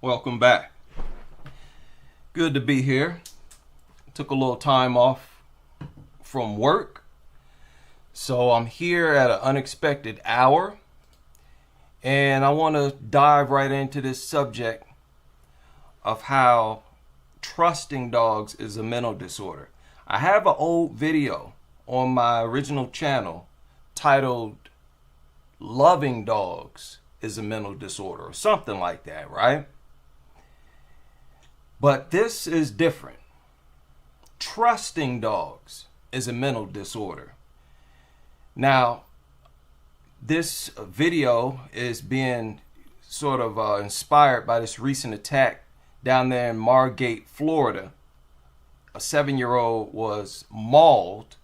Welcome back. Good to be here. Took a little time off from work, so I'm here at an unexpected hour, and I want to dive right into this subject of how trusting dogs is a mental disorder. I have an old video on my original channel titled "Loving Dogs is a Mental Disorder" or something like that, right? But this is different. Trusting dogs is a mental disorder. Now, this video is being sort of inspired by this recent attack down there in Margate, Florida. A 7-year-old was mauled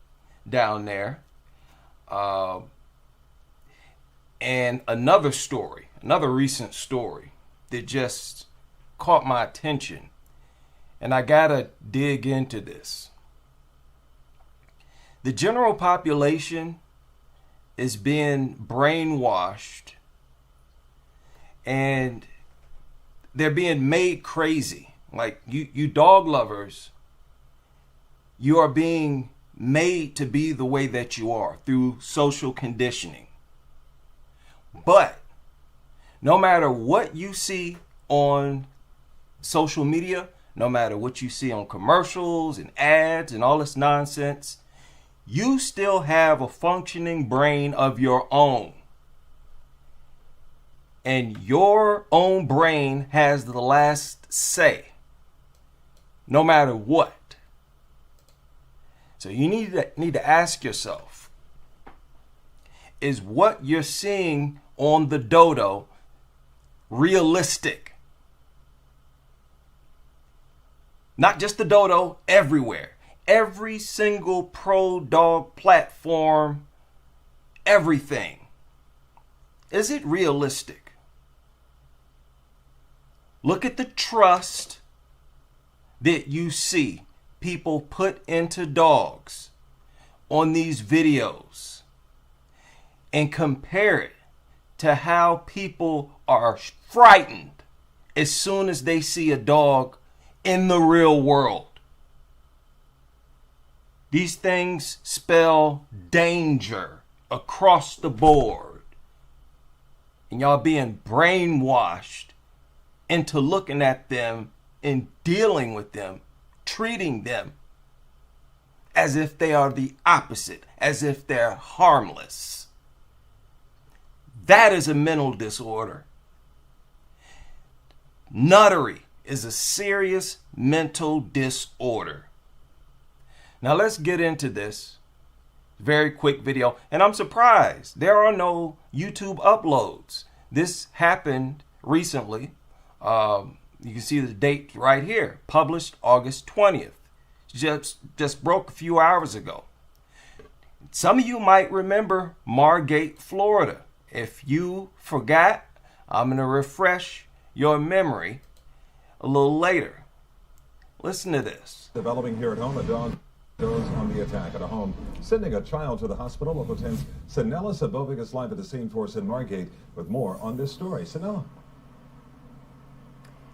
down there. And another recent story that just caught my attention. And I gotta dig into this. The general population is being brainwashed and they're being made crazy. Like you dog lovers, you are being made to be the way that you are through social conditioning. But no matter what you see on social media, no matter what you see on commercials and ads and all this nonsense, you still have a functioning brain of your own. And your own brain has the last say, no matter what. So you need to ask yourself, is what you're seeing on the dodo realistic? Not just the dodo, everywhere. Every single pro dog platform, everything. Is it realistic? Look at the trust that you see people put into dogs on these videos and compare it to how people are frightened as soon as they see a dog in the real world. These things spell danger across the board. And y'all being brainwashed into looking at them and dealing with them, treating them as if they are the opposite, as if they're harmless. That is a mental disorder. Nuttery is a serious mental disorder. Now let's get into this very quick video. And I'm surprised there are no YouTube uploads. This happened recently. You can see the date right here, published August 20th. Just broke a few hours ago. Some of you might remember Margate, Florida. If you forgot, I'm going to refresh your memory a little later. Listen to this. Developing here at home, a dog goes on the attack at a home, sending a child to the hospital. Local 10's Sanella Sabovic is live at the scene for us in Margate with more on this story. Sanella.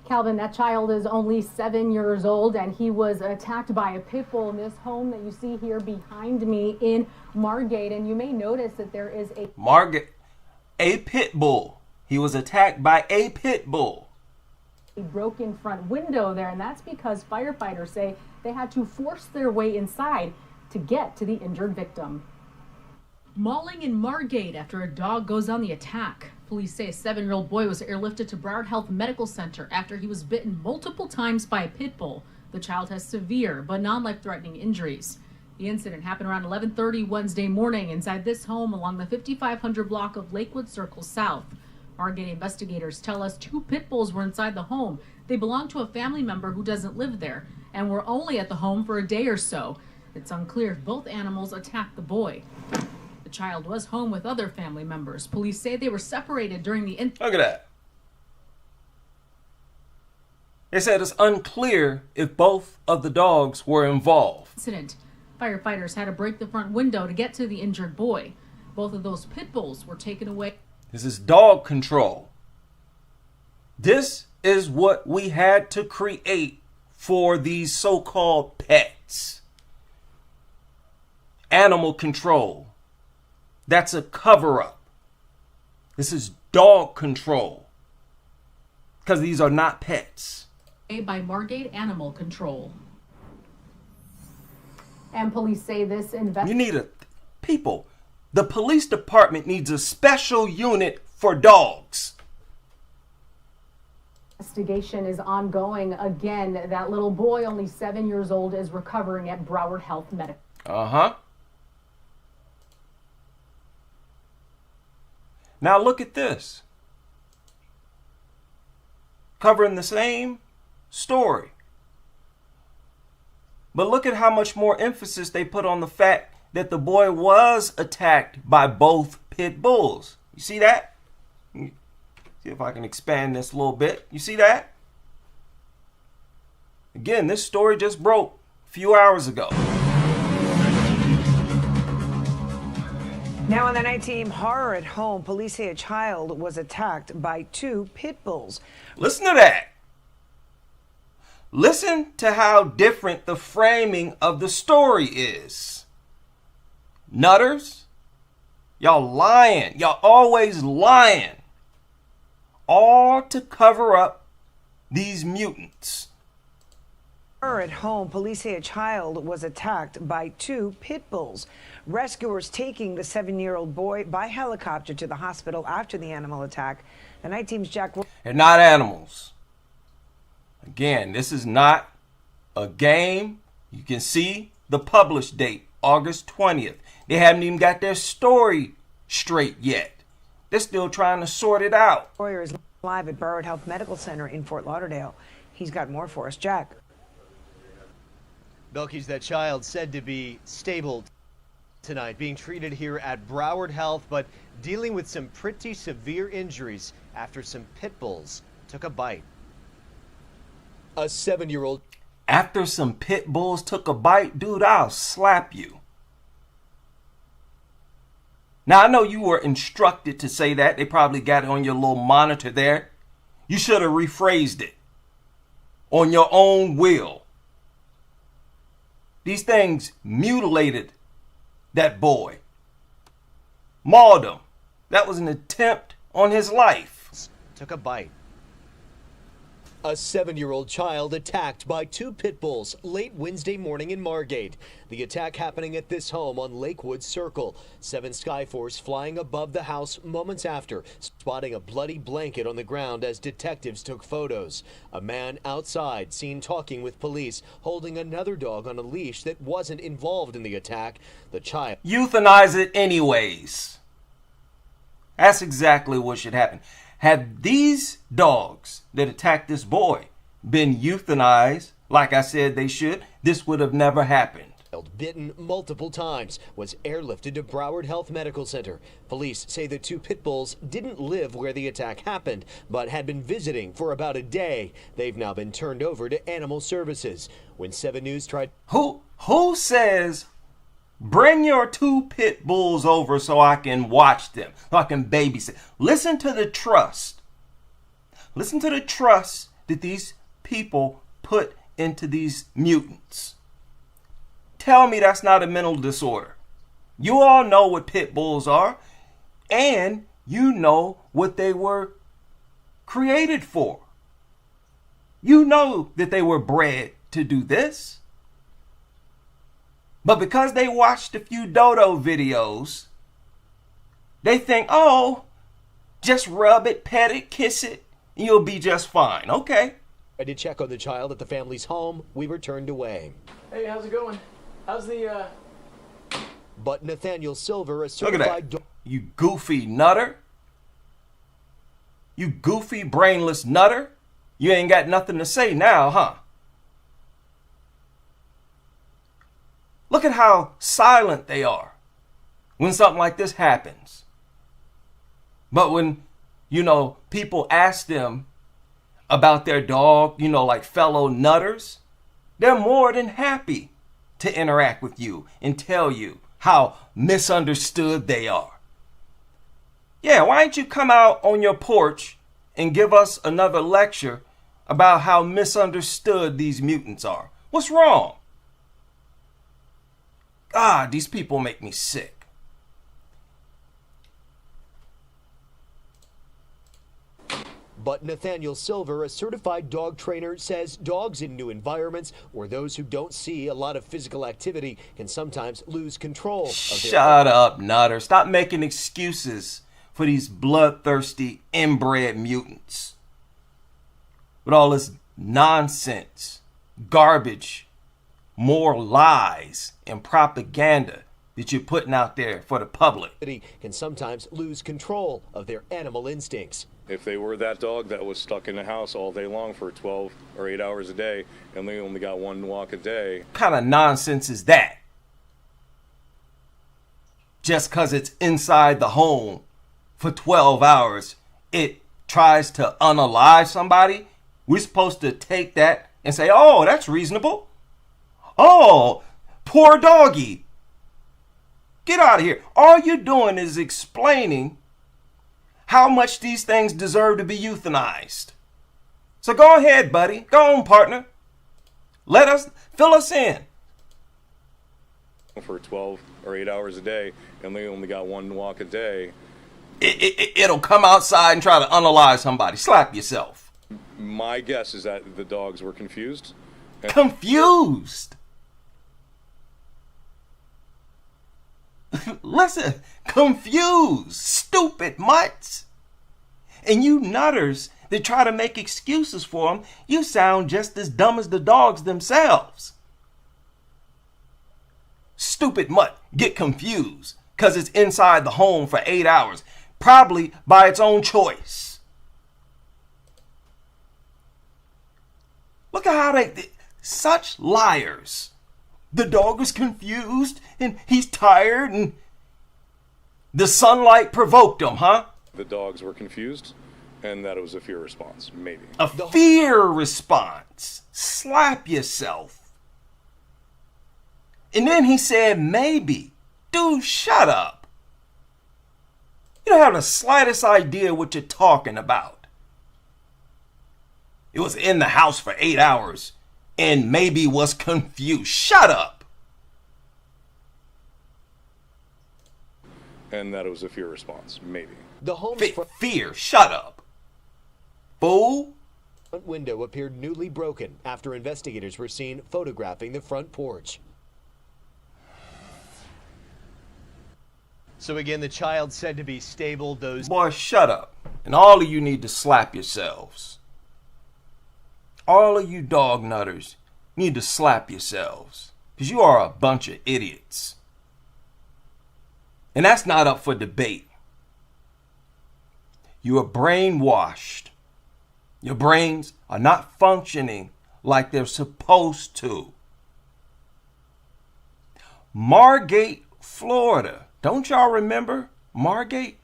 Calvin, that child is only 7 years old, and he was attacked by a pit bull in this home that you see here behind me in Margate. And you may notice that there is a pit bull. He was attacked by a pit bull. A broken front window there, and that's because firefighters say they had to force their way inside to get to the injured victim. Mauling in Margate after a dog goes on the attack. Police say a 7-year-old boy was airlifted to Broward Health Medical Center after he was bitten multiple times by a pit bull. The child has severe but non-life-threatening injuries. The incident happened around 11:30 Wednesday morning inside this home along the 5500 block of Lakewood Circle South. Margate investigators tell us 2 pit bulls were inside the home. They belong to a family member who doesn't live there and were only at the home for a day or so. It's unclear if both animals attacked the boy. The child was home with other family members. Police say they were separated during the incident. Look at that. They said it's unclear if both of the dogs were involved. Firefighters had to break the front window to get to the injured boy. Both of those pit bulls were taken away. This is dog control. This is what we had to create for these so-called pets. Animal control. That's a cover-up. This is dog control. Because these are not pets. By Margate Animal Control. And police say this People, the police department needs a special unit for dogs. Investigation is ongoing. Again, that little boy, only 7 years old, is recovering at Broward Health Medical. Now look at this. Covering the same story. But look at how much more emphasis they put on the fact that the boy was attacked by both pit bulls. You see that? See if I can expand this a little bit. You see that? Again, this story just broke a few hours ago. Now on the night team, horror at home. Police say a child was attacked by 2 pit bulls. Listen to that. Listen to how different the framing of the story is. Nutters, y'all lying. Y'all always lying. All to cover up these mutants. At home, police say a child was attacked by 2 pit bulls. Rescuers taking the 7-year-old boy by helicopter to the hospital after the animal attack. The night team's Jack. They're not animals. Again, this is not a game. You can see the published date, August 20th. They haven't even got their story straight yet. They're still trying to sort it out. Royer is live at Broward Health Medical Center in Fort Lauderdale. He's got more for us. Jack. Belkey's that child said to be stable tonight, being treated here at Broward Health, but dealing with some pretty severe injuries after some pit bulls took a bite. A 7-year-old. After some pit bulls took a bite, dude, I'll slap you. Now, I know you were instructed to say that. They probably got it on your little monitor there. You should have rephrased it on your own will. These things mutilated that boy. Mauled him. That was an attempt on his life. Took a bite. A 7-year-old child attacked by 2 pit bulls late Wednesday morning in Margate. The attack happening at this home on Lakewood Circle. 7 Skyforce flying above the house moments after, spotting a bloody blanket on the ground as detectives took photos. A man outside seen talking with police, holding another dog on a leash that wasn't involved in the attack. The child. Euthanize it anyways. That's exactly what should happen. Had these dogs that attacked this boy been euthanized, like I said they should, this would have never happened. Bitten multiple times, was airlifted to Broward Health Medical Center. Police say the 2 pit bulls didn't live where the attack happened, but had been visiting for about a day. They've now been turned over to Animal Services. When 7 News tried... Who says, bring your 2 pit bulls over so I can watch them, so I can babysit? Listen to the trust. Listen to the trust that these people put into these mutants. Tell me that's not a mental disorder. You all know what pit bulls are, and you know what they were created for. You know that they were bred to do this. But because they watched a few dodo videos, they think, oh, just rub it, pet it, kiss it, and you'll be just fine. Okay. I did check on the child at the family's home. We were turned away. Hey, how's it going? How's the, But Nathaniel Silver, a Look at certified... that. You goofy nutter. You goofy, brainless nutter. You ain't got nothing to say now, huh? Look at how silent they are when something like this happens. But when, people ask them about their dog, like fellow nutters, they're more than happy to interact with you and tell you how misunderstood they are. Yeah, why don't you come out on your porch and give us another lecture about how misunderstood these mutants are. What's wrong? God, these people make me sick. But Nathaniel Silver, a certified dog trainer, says dogs in new environments or those who don't see a lot of physical activity can sometimes lose control of their... Shut up, Nutter. Stop making excuses for these bloodthirsty, inbred mutants. With all this nonsense, garbage, more lies, and propaganda that you're putting out there for the public. Can sometimes lose control of their animal instincts. If they were that dog that was stuck in the house all day long for 12 or 8 hours a day and they only got one walk a day. What kind of nonsense is that? Just because it's inside the home for 12 hours, it tries to unalive somebody? We're supposed to take that and say, oh, that's reasonable. Oh, poor doggy. Get out of here. All you're doing is explaining how much these things deserve to be euthanized. So go ahead, buddy. Go on, partner. Fill us in. For 12 or 8 hours a day and they only got one walk a day. It'll come outside and try to unalive somebody. Slap yourself. My guess is that the dogs were confused. Confused? Listen, confused, stupid mutts. And you nutters that try to make excuses for them, you sound just as dumb as the dogs themselves. Stupid mutt, get confused because it's inside the home for 8 hours, probably by its own choice. Look at how such liars. The dog was confused and he's tired and the sunlight provoked him, huh? The dogs were confused and that it was a fear response, maybe. A fear response. Slap yourself. And then he said, maybe. Dude, shut up. You don't have the slightest idea what you're talking about. It was in the house for 8 hours and maybe was confused. Shut up. And that it was a fear response, maybe. The home's fear, shut up. Fool. front window appeared newly broken after investigators were seen photographing the front porch. So again, the child said to be stable. Those... Boy, shut up. And all of you need to slap yourselves. All of you dog nutters need to slap yourselves. Because you are a bunch of idiots. And that's not up for debate. You are brainwashed. Your brains are not functioning like they're supposed to. Margate, Florida. Don't y'all remember Margate?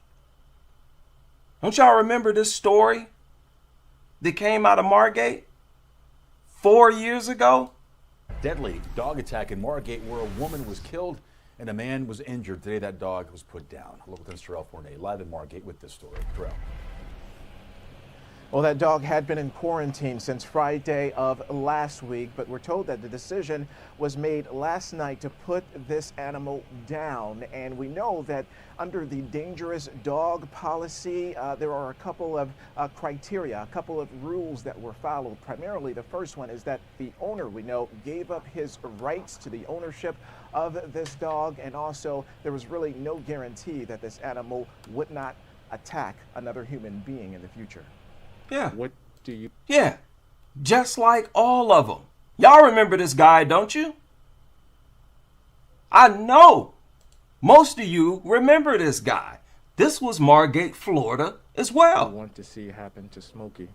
Don't y'all remember this story that came out of Margate 4 years ago? Deadly dog attack in Margate where a woman was killed and a man was injured. Today that dog was put down. Local 10's Terrell Fournay live in Margate with this story. Terrell. Well, that dog had been in quarantine since Friday of last week, but we're told that the decision was made last night to put this animal down. And we know that under the dangerous dog policy, there are a couple of criteria, a couple of rules that were followed. Primarily, the first one is that the owner, we know, gave up his rights to the ownership of this dog. And also, there was really no guarantee that this animal would not attack another human being in the future. Yeah. What do you... Yeah. Just like all of them. Y'all remember this guy, don't you? I know. Most of you remember this guy. This was Margate, Florida as well. I want to see happen to Smokey.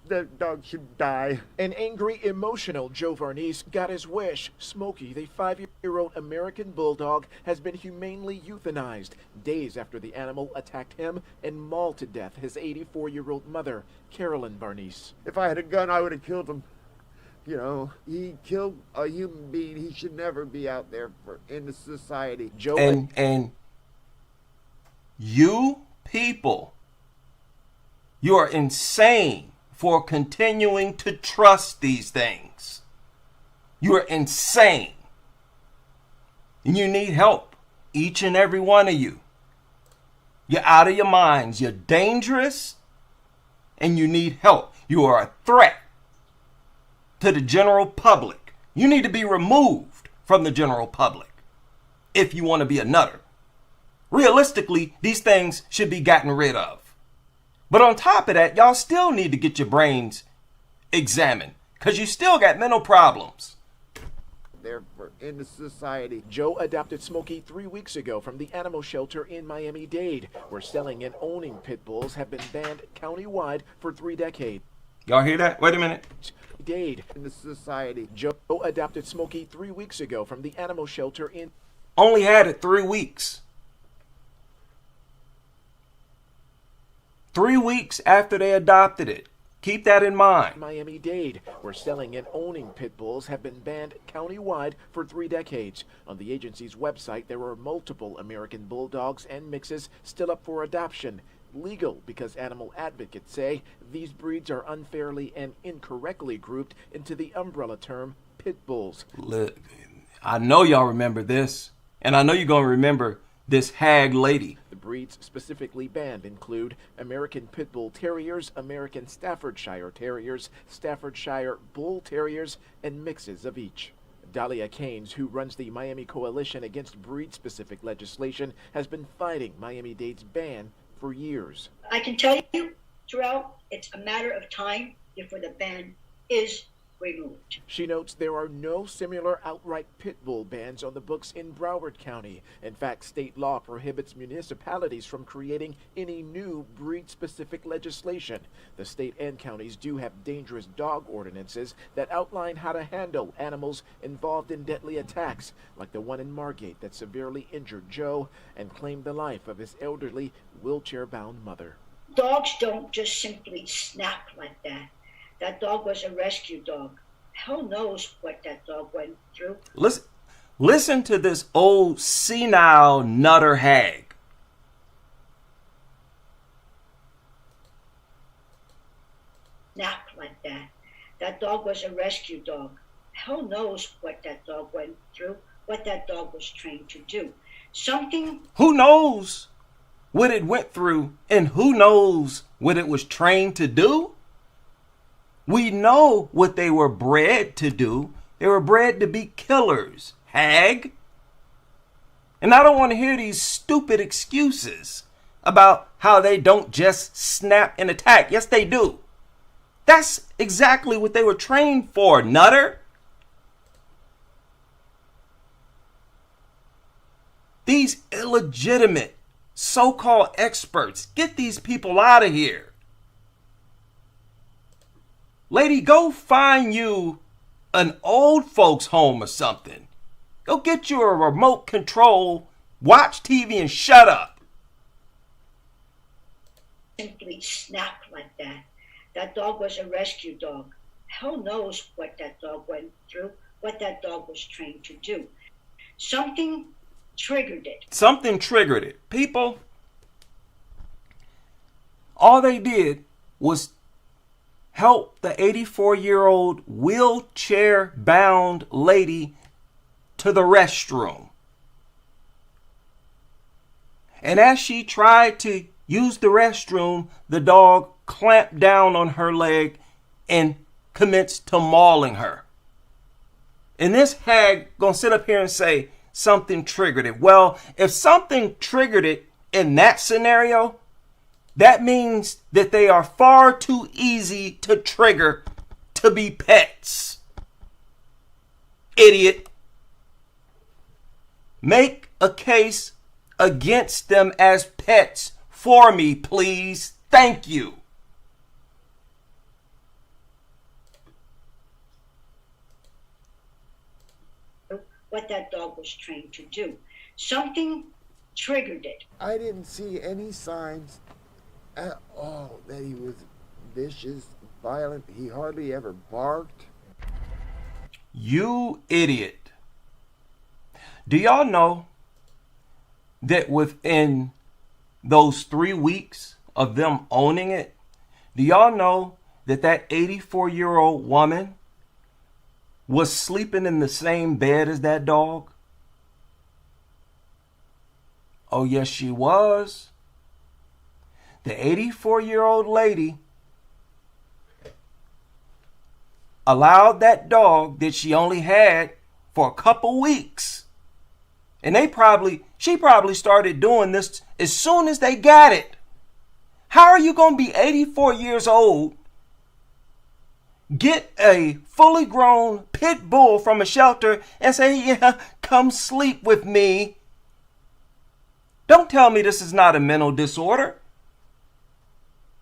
That dog should die. An angry, emotional Joe Varnice got his wish. Smokey, the 5-year-old American bulldog, has been humanely euthanized days after the animal attacked him and mauled to death his 84-year-old mother, Carolyn Varnice. If I had a gun, I would have killed him. You know, he killed a human being. He should never be out there in the society. Joe and you people, you are insane for continuing to trust these things. You are insane. And you need help. Each and every one of you. You're out of your minds. You're dangerous. And you need help. You are a threat to the general public. You need to be removed from the general public if you want to be a nutter. Realistically, these things should be gotten rid of. But on top of that, y'all still need to get your brains examined because you still got mental problems. They're in the society. Joe adopted Smokey 3 weeks ago from the animal shelter in Miami-Dade, where selling and owning pit bulls have been banned countywide for 3 decades. Y'all hear that? Wait a minute. Dade. In the society. Joe adopted Smokey 3 weeks ago from the animal shelter in... Only had it 3 weeks. 3 weeks after they adopted it. Keep that in mind. Miami-Dade, where selling and owning pit bulls have been banned countywide for 3 decades. On the agency's website, there are multiple American bulldogs and mixes still up for adoption. Legal because animal advocates say these breeds are unfairly and incorrectly grouped into the umbrella term pit bulls. Look, I know y'all remember this, and I know you're going to remember this hag lady. The breeds specifically banned include American Pit Bull Terriers, American Staffordshire Terriers, Staffordshire Bull Terriers, and mixes of each. Dahlia Keynes, who runs the Miami Coalition Against Breed-Specific Legislation, has been fighting Miami-Dade's ban for years. I can tell you, Terrell, it's a matter of time before the ban is removed. She notes there are no similar outright pit bull bans on the books in Broward County. In fact, state law prohibits municipalities from creating any new breed-specific legislation. The state and counties do have dangerous dog ordinances that outline how to handle animals involved in deadly attacks, like the one in Margate that severely injured Joe and claimed the life of his elderly, wheelchair-bound mother. Dogs don't just simply snap like that. That dog was a rescue dog. Hell knows what that dog went through. Listen to this old senile nutter hag. Snap like that. That dog was a rescue dog. Hell knows what that dog went through, what that dog was trained to do. Something... Who knows what it went through and who knows what it was trained to do? We know what they were bred to do. They were bred to be killers, hag. And I don't want to hear these stupid excuses about how they don't just snap and attack. Yes, they do. That's exactly what they were trained for, nutter. These illegitimate so-called experts, get these people out of here. Lady, go find you an old folks home or something. Go get you a remote control, watch TV and shut up. Simply snap like that. That dog was a rescue dog. Hell knows what that dog went through, what that dog was trained to do. Something triggered it. Something triggered it. People, all they did was help the 84-year-old wheelchair-bound lady to the restroom. And as she tried to use the restroom, the dog clamped down on her leg and commenced to mauling her. And this hag gonna sit up here and say something triggered it. Well, if something triggered it in that scenario, that means that they are far too easy to trigger to be pets. Idiot. Make a case against them as pets for me, please. Thank you. What that dog was trained to do. Something triggered it. I didn't see any signs at all that he was vicious, violent. He hardly ever barked. You idiot. Do y'all know that within those 3 weeks of them owning it, do y'all know that that 84-year-old woman was sleeping in the same bed as that dog? Oh, yes, she was. The 84-year-old lady allowed that dog that she only had for a couple weeks. And she probably started doing this as soon as they got it. How are you going to be 84 years old, get a fully grown pit bull from a shelter and say, yeah, come sleep with me? Don't tell me this is not a mental disorder.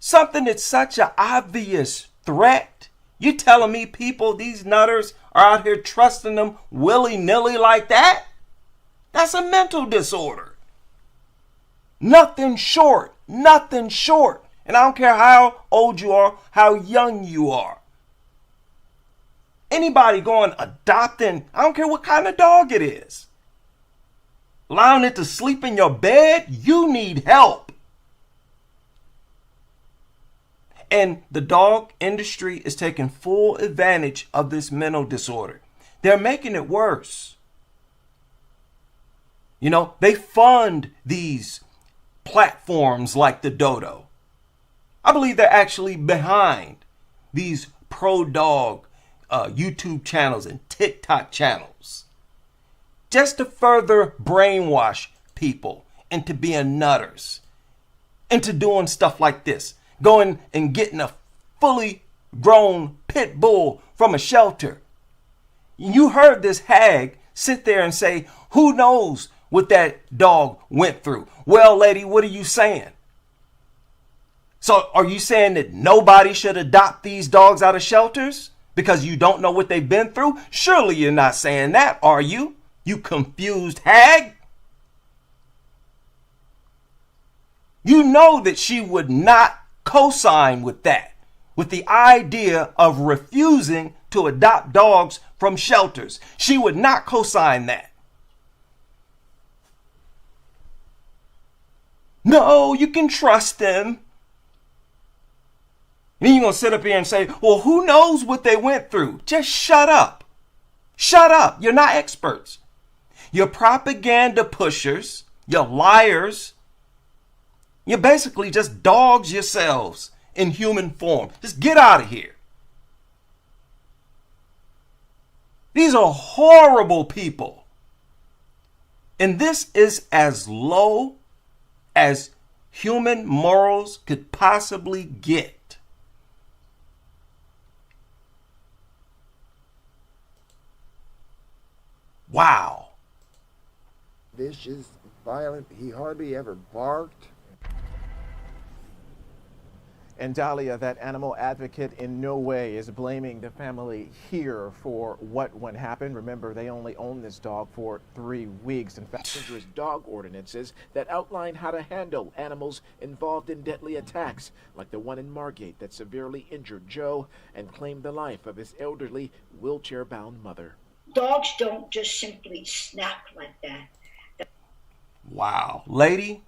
Something that's such an obvious threat. You telling me people, these nutters, are out here trusting them willy-nilly like that? That's a mental disorder. Nothing short. Nothing short. And I don't care how old you are, how young you are. Anybody going adopting, I don't care what kind of dog it is, allowing it to sleep in your bed, you need help. And the dog industry is taking full advantage of this mental disorder. They're making it worse. You know, they fund these platforms like the Dodo. I believe they're actually behind these pro-dog YouTube channels and TikTok channels, just to further brainwash people into being nutters, into doing stuff like this, going and getting a fully grown pit bull from a shelter. You heard this hag sit there and say, who knows what that dog went through? Well, lady, what are you saying? So are you saying that nobody should adopt these dogs out of shelters because you don't know what they've been through? Surely you're not saying that, are you? You confused hag. You know that she would not co-sign with that, with the idea of refusing to adopt dogs from shelters. She would not co-sign that. No, you can trust them. And then you're going to sit up here and say, well, who knows what they went through? Just shut up. Shut up. You're not experts. You're propaganda pushers. You're liars. You're basically just dogs yourselves in human form. Just get out of here. These are horrible people. And this is as low as human morals could possibly get. Wow. Vicious, violent. He hardly ever barked. And Dahlia, that animal advocate, in no way is blaming the family here for what happened. Remember, they only owned this dog for 3 weeks. In fact, Dangerous dog ordinances that outline how to handle animals involved in deadly attacks, like the one in Margate that severely injured Joe and claimed the life of his elderly, wheelchair-bound mother. Dogs don't just simply snap like that. Wow. Lady,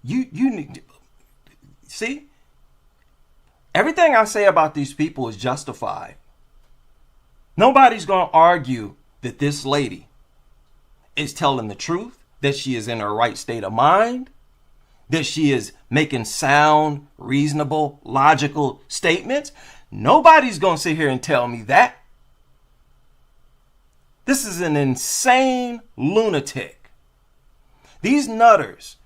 you need to see, everything I say about these people is justified. Nobody's going to argue that this lady is telling the truth, that she is in her right state of mind, that she is making sound, reasonable, logical statements. Nobody's going to sit here and tell me that. This is an insane lunatic. These nutters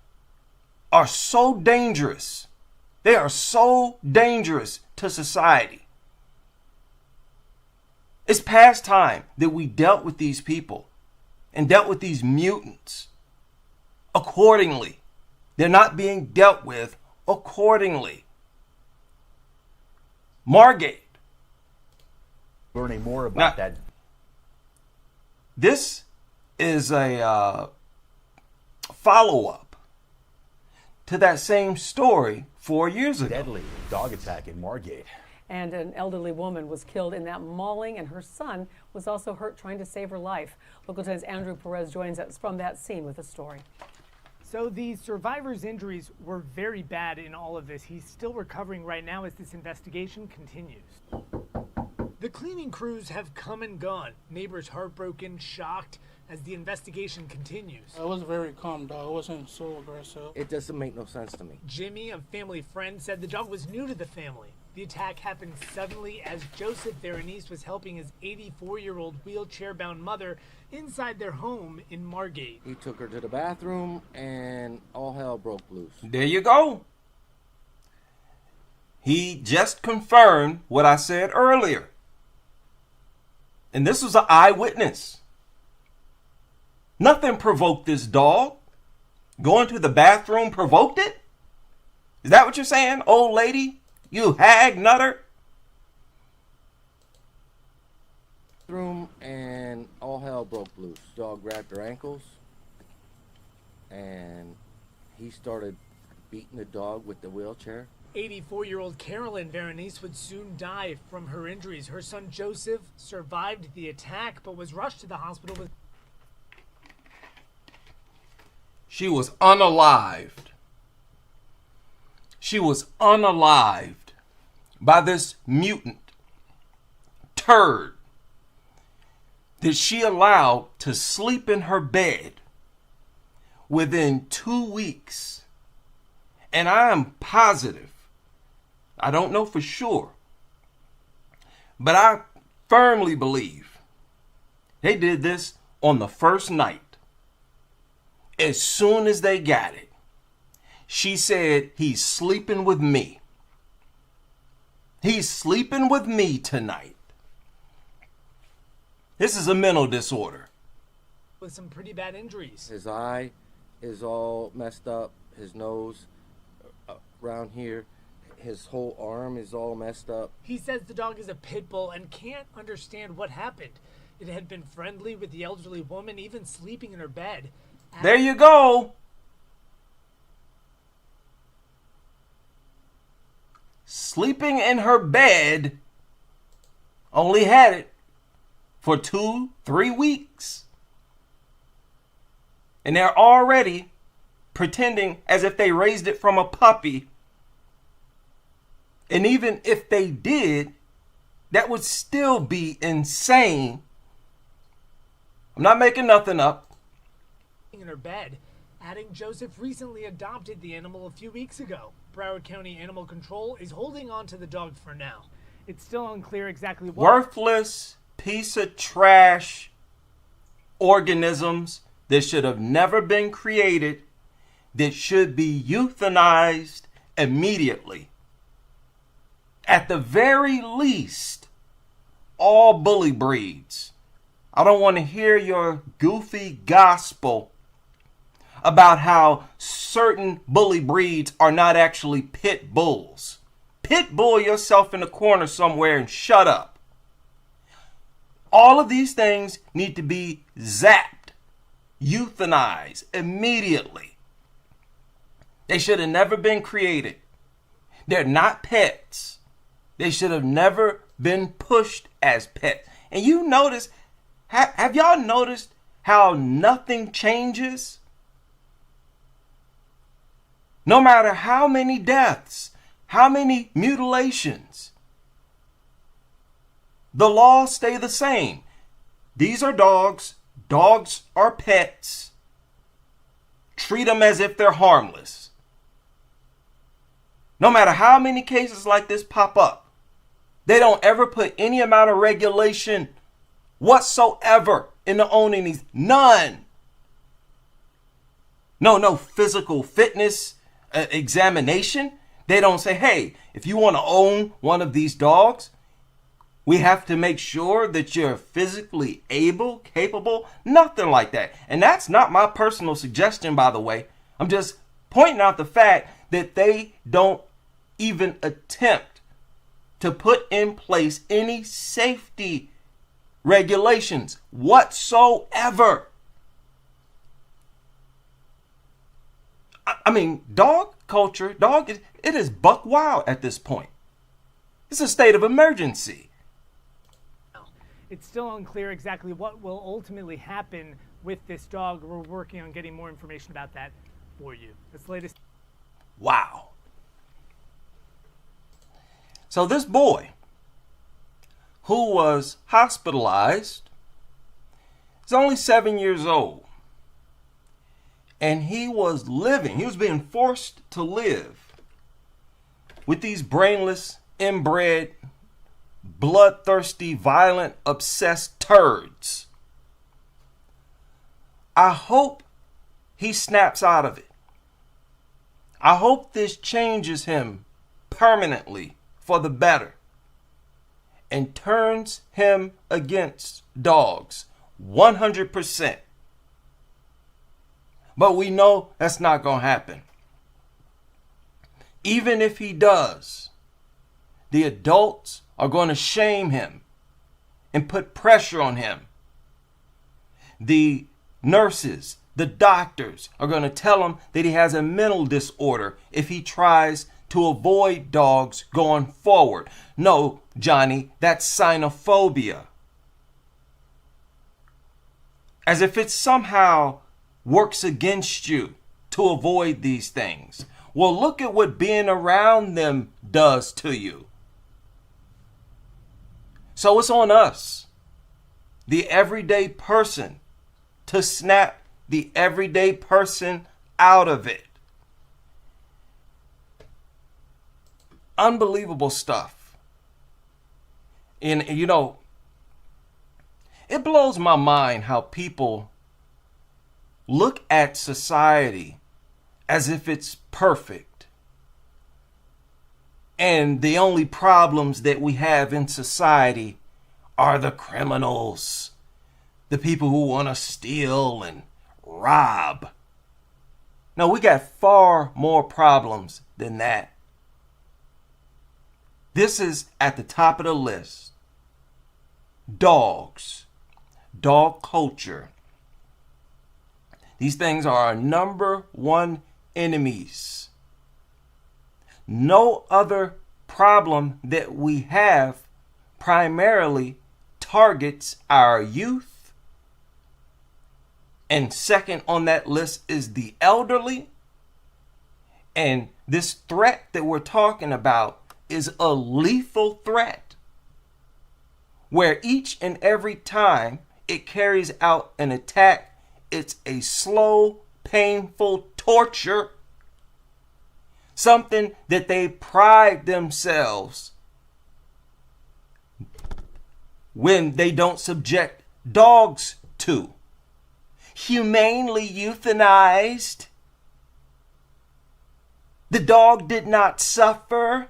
are so dangerous. They are so dangerous to society. It's past time that we dealt with these people and dealt with these mutants accordingly. They're not being dealt with accordingly. Margate. Learning more about that. This is a follow-up to that same story 4 years ago. Deadly dog attack in Margate. And an elderly woman was killed in that mauling, and her son was also hurt trying to save her life. Local 10's Andrew Perez joins us from that scene with a story. So the survivor's injuries were very bad in all of this. He's still recovering right now as this investigation continues. The cleaning crews have come and gone. Neighbors heartbroken, shocked as the investigation continues. I was a very calm dog. I wasn't so aggressive. It doesn't make no sense to me. Jimmy, a family friend, said the dog was new to the family. The attack happened suddenly as Joseph Veronese was helping his 84-year-old wheelchair-bound mother inside their home in Margate. He took her to the bathroom and all hell broke loose. There you go. He just confirmed what I said earlier. And this was an eyewitness. Nothing provoked this dog. Going to the bathroom provoked it? Is that what you're saying, old lady? You hag nutter? Room and all hell broke loose. Dog grabbed her ankles and he started beating the dog with the wheelchair. 84-year-old Carolyn Veronese would soon die from her injuries. Her son Joseph survived the attack but was rushed to the hospital with... She was unalived. She was unalived by this mutant turd that she allowed to sleep in her bed within 2 weeks. And I am positive, I don't know for sure, but I firmly believe they did this on the first night. As soon as they got it, she said, he's sleeping with me. He's sleeping with me tonight. This is a mental disorder. With some pretty bad injuries. His eye is all messed up. His nose around here. His whole arm is all messed up. He says the dog is a pit bull and can't understand what happened. It had been friendly with the elderly woman, even sleeping in her bed. There you go. Sleeping in her bed, only had it for 2-3 weeks. And they're already pretending as if they raised it from a puppy. And even if they did, that would still be insane. I'm not making nothing up. In her bed, adding Joseph recently adopted the animal a few weeks ago. Broward County Animal Control is holding on to the dog for now. It's still unclear exactly what... Worthless piece of trash organisms that should have never been created, that should be euthanized immediately. At the very least, all bully breeds. I don't want to hear your goofy gospel about how certain bully breeds are not actually pit bulls. Pit bull yourself in the corner somewhere and shut up. All of these things need to be zapped, euthanized immediately. They should have never been created. They're not pets. They should have never been pushed as pets. And you notice, have y'all noticed how nothing changes? No matter how many deaths, how many mutilations, the laws stay the same. These are dogs. Dogs are pets. Treat them as if they're harmless. No matter how many cases like this pop up, they don't ever put any amount of regulation whatsoever into owning these. None. No physical fitness examination. They don't say, hey, if you want to own one of these dogs, we have to make sure that you're physically able, capable, nothing like that. And that's not my personal suggestion, by the way. I'm just pointing out the fact that they don't even attempt to put in place any safety regulations whatsoever. I mean, dog culture, it is buck wild at this point. It's a state of emergency. It's still unclear exactly what will ultimately happen with this dog. We're working on getting more information about that for you. This latest. Wow. So this boy who was hospitalized is only 7 years old. And he was being forced to live with these brainless, inbred, bloodthirsty, violent, obsessed turds. I hope he snaps out of it. I hope this changes him permanently for the better and turns him against dogs 100%. But we know that's not going to happen. Even if he does, the adults are going to shame him and put pressure on him. The nurses, the doctors are going to tell him that he has a mental disorder if he tries to avoid dogs going forward. No, Johnny, that's xenophobia. As if it somehow works against you to avoid these things. Well, look at what being around them does to you. So it's on us, the everyday person, to snap the everyday person out of it. Unbelievable stuff. And you know, it blows my mind how people look at society as if it's perfect. And the only problems that we have in society are the criminals, the people who want to steal and rob. No, we got far more problems than that. This is at the top of the list. Dogs, dog culture. These things are our number one enemies. No other problem that we have primarily targets our youth. And second on that list is the elderly. And this threat that we're talking about is a lethal threat, where each and every time it carries out an attack, it's a slow, painful torture, something that they pride themselves when they don't subject dogs to. Humanely euthanized. The dog did not suffer,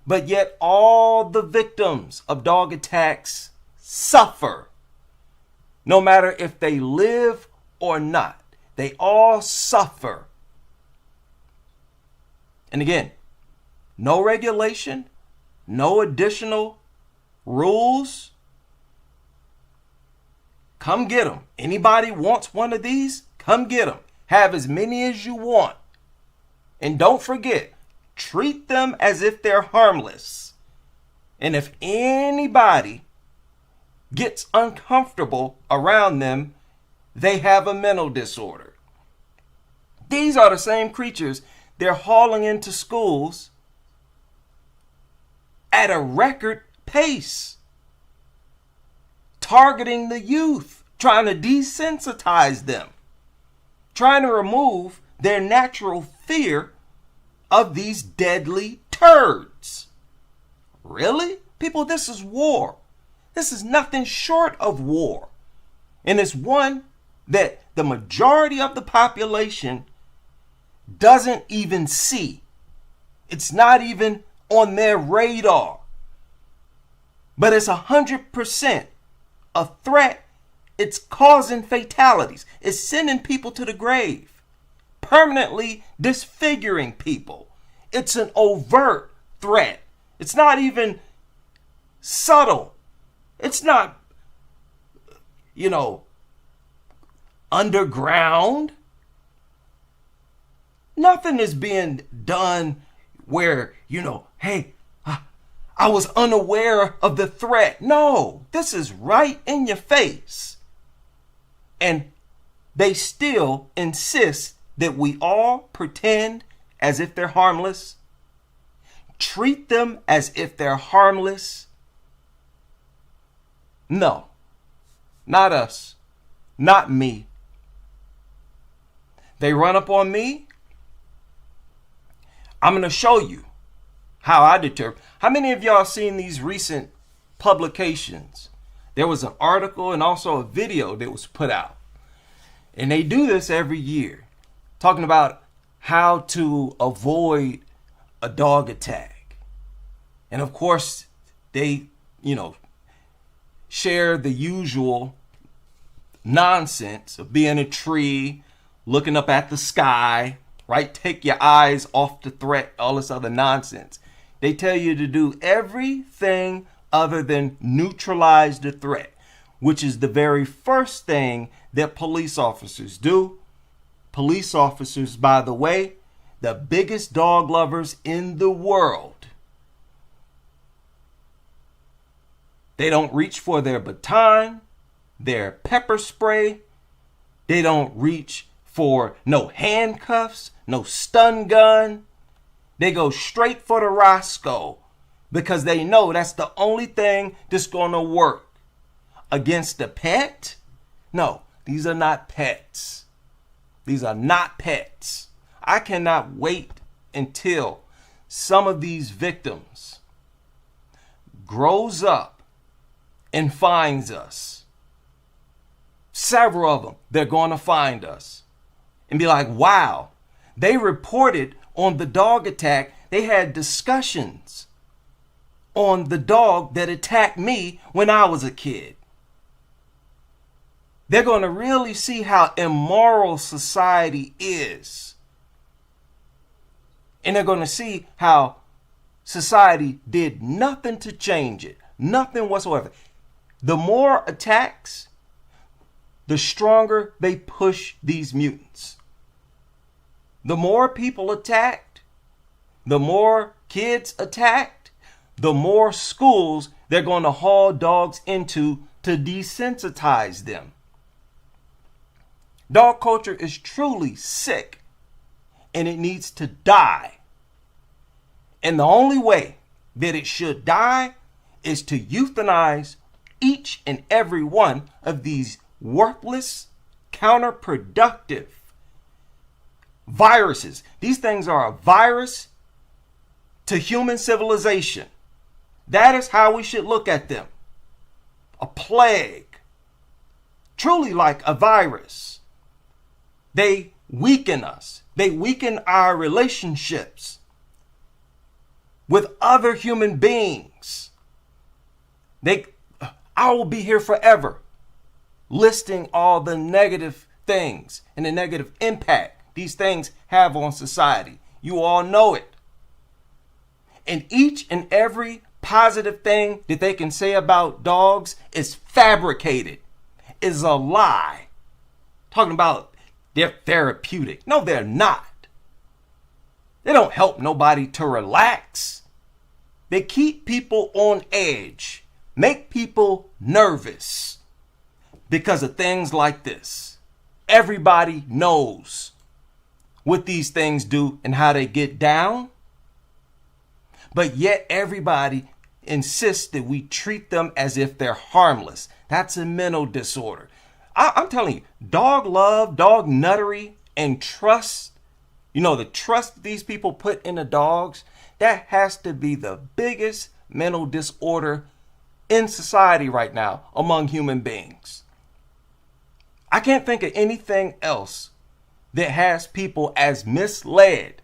but yet all the victims of dog attacks suffer. No matter if they live or not, they all suffer. And again, no regulation, no additional rules. Come get them. Anybody wants one of these? Come get them. Have as many as you want. And don't forget, treat them as if they're harmless. And if anybody gets uncomfortable around them, they have a mental disorder. These are the same creatures they're hauling into schools at a record pace, targeting the youth, trying to desensitize them, trying to remove their natural fear of these deadly turds. Really? People, this is war. This is nothing short of war. And it's one that the majority of the population doesn't even see. It's not even on their radar. But it's 100% a threat. It's causing fatalities. It's sending people to the grave, permanently disfiguring people. It's an overt threat. It's not even subtle. It's not, underground. Nothing is being done where, hey, I was unaware of the threat. No, this is right in your face. And they still insist that we all pretend as if they're harmless? Treat them as if they're harmless? No, not us, not me. They run up on me. I'm going to show you how I determine. How many of y'all seen these recent publications? There was an article and also a video that was put out. And they do this every year, talking about how to avoid a dog attack. And of course, they, share the usual nonsense of being a tree, looking up at the sky, right? Take your eyes off the threat, all this other nonsense. They tell you to do everything other than neutralize the threat, which is the very first thing that police officers do. Police officers, by the way, the biggest dog lovers in the world. They don't reach for their baton, their pepper spray. They don't reach for no handcuffs, no stun gun. They go straight for the Roscoe because they know that's the only thing that's going to work. Against the pet? No, these are not pets. These are not pets. I cannot wait until some of these victims grows up and finds us. Several of them, they're going to find us and be like, wow, they reported on the dog attack. They had discussions on the dog that attacked me when I was a kid. They're going to really see how immoral society is. And they're going to see how society did nothing to change it. Nothing whatsoever. The more attacks, the stronger they push these mutants. The more people attacked, the more kids attacked, the more schools they're going to haul dogs into to desensitize them. Dog culture is truly sick and it needs to die. And the only way that it should die is to euthanize each and every one of these worthless, counterproductive viruses. These things are a virus to human civilization. That is how we should look at them. A plague. Truly like a virus. They weaken us. They weaken our relationships with other human beings. I will be here forever listing all the negative things and the negative impact these things have on society. You all know it. And each and every positive thing that they can say about dogs is fabricated, is a lie. Talking about they're therapeutic. No, they're not. They don't help nobody to relax. They keep people on edge. Make people nervous because of things like this. Everybody knows what these things do and how they get down. But yet everybody insists that we treat them as if they're harmless. That's a mental disorder. I'm telling you, dog love, dog nuttery, and trust, the trust these people put in the dogs, that has to be the biggest mental disorder in society right now among human beings. I can't think of anything else that has people as misled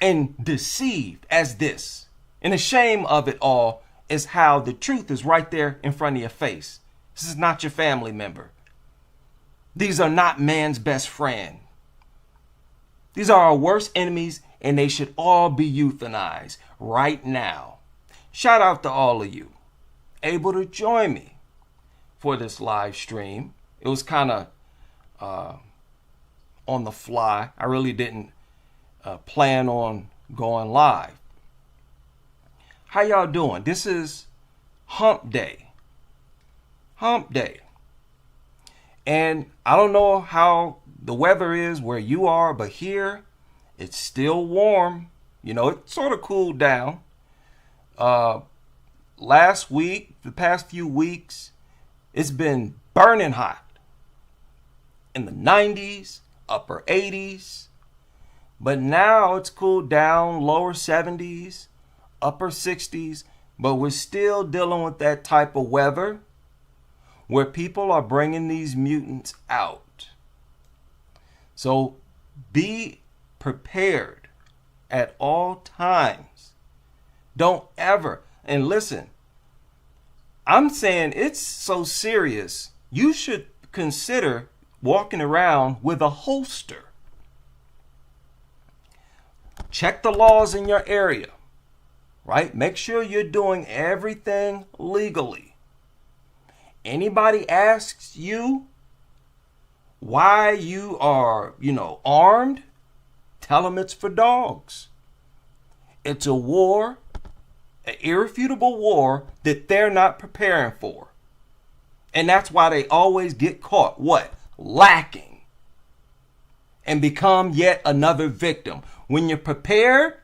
and deceived as this. And the shame of it all is how the truth is right there in front of your face. This is not your family member. These are not man's best friend. These are our worst enemies, and they should all be euthanized right now. Shout out to all of you able to join me for this live stream. It was kind of on the fly. I really didn't plan on going live. How y'all doing? This is Hump Day. Hump Day. And I don't know how the weather is where you are, but here it's still warm. You know, it sort of cooled down. Last week, the past few weeks, it's been burning hot. In the 90s, upper 80s. But now it's cooled down, lower 70s, upper 60s. But we're still dealing with that type of weather where people are bringing these mutants out. So be prepared at all times. Don't ever, and listen, I'm saying it's so serious, you should consider walking around with a holster. Check the laws in your area, right? Make sure you're doing everything legally. Anybody asks you why you are, armed, tell them it's for dogs. It's a war, an irrefutable war that they're not preparing for. And that's why they always get caught, what? Lacking. And become yet another victim. When you're prepared,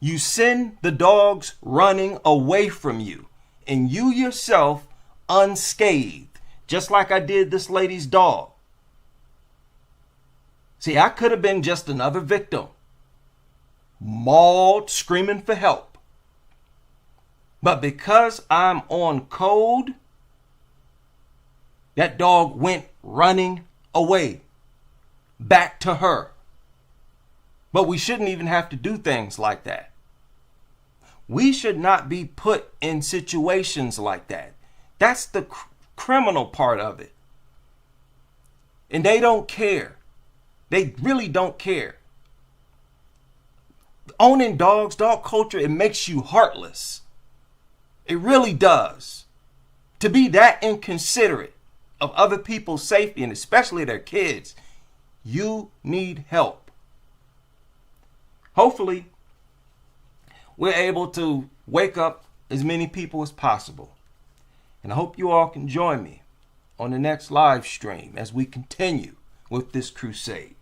you send the dogs running away from you. And you yourself unscathed. Just like I did this lady's dog. See, I could have been just another victim. Mauled, screaming for help. But because I'm on code, that dog went running away. Back to her. But we shouldn't even have to do things like that. We should not be put in situations like that. That's the criminal part of it. And they don't care. They really don't care. Owning dogs, dog culture, it makes you heartless. It really does. To be that inconsiderate of other people's safety, and especially their kids, you need help. Hopefully, we're able to wake up as many people as possible. And I hope you all can join me on the next live stream as we continue with this crusade.